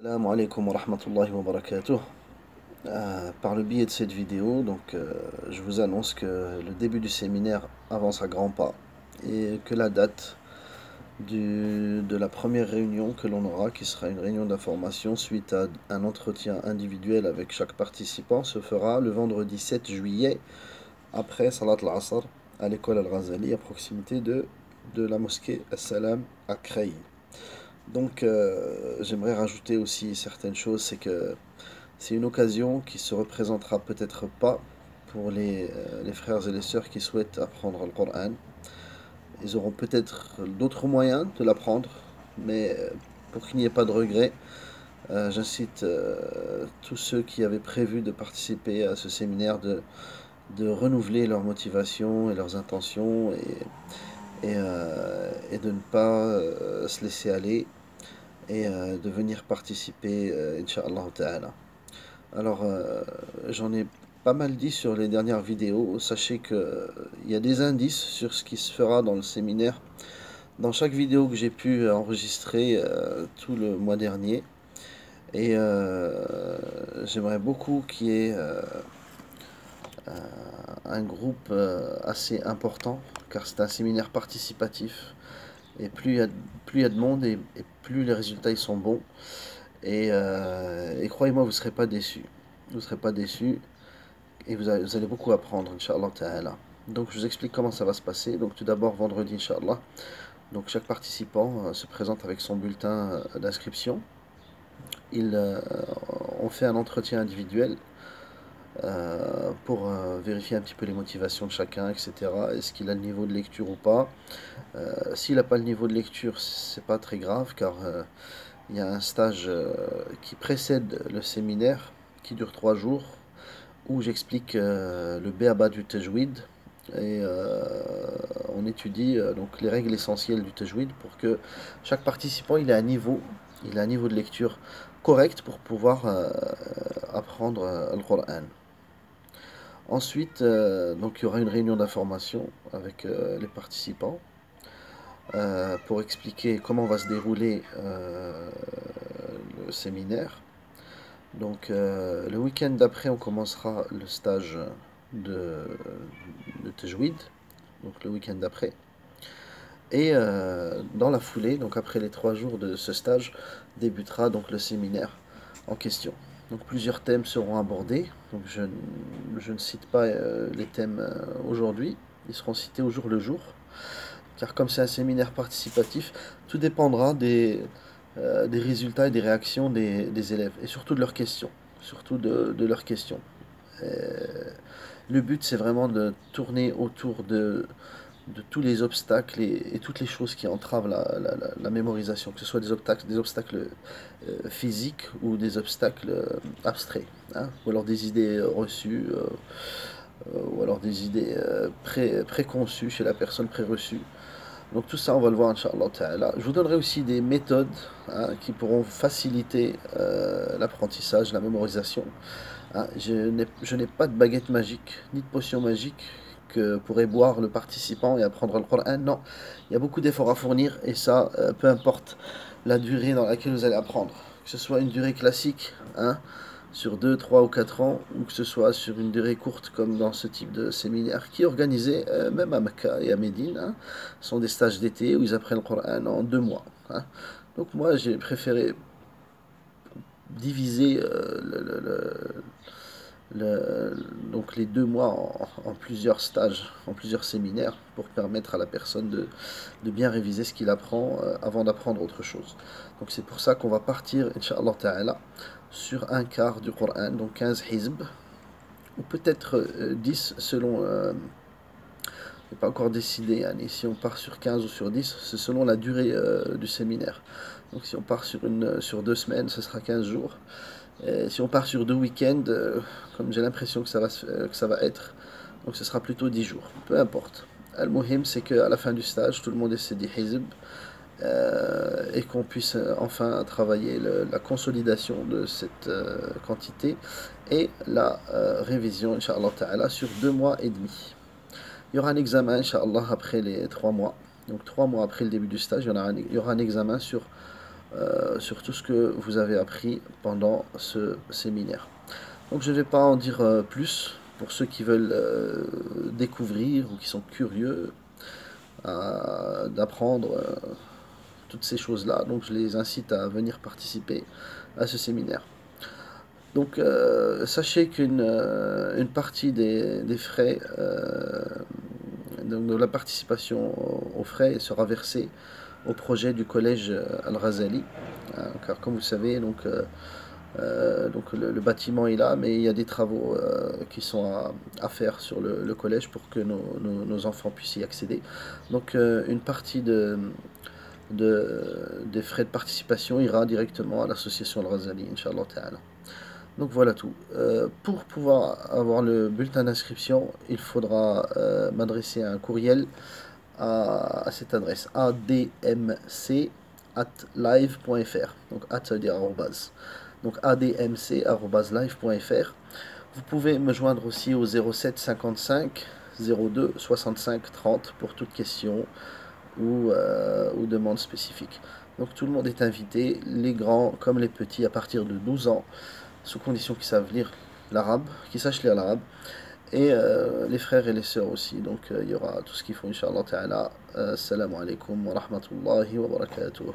Assalamu alaikum wa rahmatullahi wa barakatuh. Par le biais de cette vidéo, je vous annonce que le début du séminaire avance à grands pas et que la date de la première réunion que l'on aura, qui sera une réunion d'information suite à un entretien individuel avec chaque participant, se fera le vendredi 7 juillet après Salat al-Asr à l'école Al-Ghazali à proximité de la mosquée As-Salam à Creil. J'aimerais rajouter aussi certaines choses, c'est que c'est une occasion qui se représentera peut-être pas pour les frères et les sœurs qui souhaitent apprendre le Coran. Ils auront peut-être d'autres moyens de l'apprendre, mais pour qu'il n'y ait pas de regret, j'incite tous ceux qui avaient prévu de participer à ce séminaire de renouveler leur motivation et leurs intentions et de ne pas se laisser aller et de venir participer, Inch'Allah Ta'ala. Alors, j'en ai pas mal dit sur les dernières vidéos. Sachez que il y a des indices sur ce qui se fera dans le séminaire. Dans chaque vidéo que j'ai pu enregistrer tout le mois dernier. Et j'aimerais beaucoup qu'il y ait un groupe assez important, car c'est un séminaire participatif. Et plus il y a de monde et plus les résultats ils sont bons. Et croyez-moi, vous ne serez pas déçus. Vous ne serez pas déçus et vous allez beaucoup apprendre, Inch'Allah Ta'ala. Donc je vous explique comment ça va se passer. Donc tout d'abord, vendredi, Inch'Allah. Donc chaque participant se présente avec son bulletin d'inscription. On fait un entretien individuel pour vérifier un petit peu les motivations de chacun, etc. Est-ce qu'il a le niveau de lecture ou pas? S'il n'a pas le niveau de lecture, c'est pas très grave, car il y a un stage qui précède le séminaire, qui dure 3 jours, où j'explique le b.a-ba du tajwid, et on étudie donc les règles essentielles du tajwid pour que chaque participant il a un niveau de lecture correct pour pouvoir apprendre le Coran. Ensuite, donc il y aura une réunion d'information avec les participants pour expliquer comment va se dérouler le séminaire. Donc le week-end d'après, on commencera le stage de, de Tajwid, donc le week-end d'après. Et dans la foulée, donc après les 3 jours de ce stage, débutera donc le séminaire en question. Donc plusieurs thèmes seront abordés. Donc je ne cite pas les thèmes aujourd'hui, ils seront cités au jour le jour. Car comme c'est un séminaire participatif, tout dépendra des résultats et des réactions des élèves, et surtout de leurs questions. Surtout de leurs questions. Euh, le but, c'est vraiment de tourner autour de tous les obstacles et toutes les choses qui entravent la mémorisation, que ce soit des obstacles physiques ou des obstacles abstraits, hein, ou alors des idées reçues, ou alors des idées préconçues chez la personne pré-reçue. Donc tout ça, on va le voir, Inch'Allah Ta'ala. Je vous donnerai aussi des méthodes hein, qui pourront faciliter l'apprentissage, la mémorisation. Hein. Je n'ai pas de baguette magique, ni de potion magique que pourrait boire le participant et apprendre le Coran. Non, il y a beaucoup d'efforts à fournir et ça, peu importe la durée dans laquelle vous allez apprendre. Que ce soit une durée classique, hein, sur 2, 3 ou 4 ans, ou que ce soit sur une durée courte comme dans ce type de séminaire qui est organisé même à Mecca et à Médine. Hein. Ce sont des stages d'été où ils apprennent le Coran en 2 mois. Hein. Donc moi j'ai préféré diviser donc les 2 mois en plusieurs stages, en plusieurs séminaires, pour permettre à la personne de bien réviser ce qu'il apprend avant d'apprendre autre chose. Donc c'est pour ça qu'on va partir, Inch'Allah Ta'ala, sur un quart du Coran, donc 15 hizb, ou peut-être 10 selon... n'est pas encore décidé, hein, si on part sur 15 ou sur 10, c'est selon la durée du séminaire. Donc si on part sur 2 semaines, ce sera 15 jours. Et si on part sur 2 week-ends, comme j'ai l'impression que ça va être, donc ce sera plutôt 10 jours. Peu importe. Al-Muhim, c'est qu'à la fin du stage, tout le monde ait ses 10 hizb et qu'on puisse enfin travailler la consolidation de cette quantité et la révision, Inch'Allah Ta'ala, sur 2 mois et demi. Il y aura un examen, Inch'Allah, après les 3 mois. Donc 3 mois après le début du stage, il y aura un examen sur sur tout ce que vous avez appris pendant ce séminaire. Donc je ne vais pas en dire plus pour ceux qui veulent découvrir ou qui sont curieux d'apprendre toutes ces choses-là. Donc je les incite à venir participer à ce séminaire. Donc sachez une partie des frais, donc de la participation aux frais sera versée au projet du collège Al-Razali, hein, car comme vous savez, donc le bâtiment est là, mais il y a des travaux qui sont à faire sur le collège pour que nos enfants puissent y accéder. Donc une partie des frais de participation ira directement à l'association Al-Razali, Inch'Allah Ta'ala. Donc voilà tout. Pour pouvoir avoir le bulletin d'inscription, il faudra m'adresser un courriel à cette adresse admc@live.fr. Donc ça veut dire arrobase. Donc admc@live.fr. Vous pouvez me joindre aussi au 07 55 02 65 30 pour toute question ou demande spécifique. Donc tout le monde est invité, les grands comme les petits à partir de 12 ans, sous condition qu'ils savent lire l'arabe, qu'ils sachent lire l'arabe, et les frères et les sœurs aussi. Donc il y aura tout ce qu'il faut, Inch'Allah Ta'ala. Assalamu alaikum wa rahmatullahi wa barakatuh.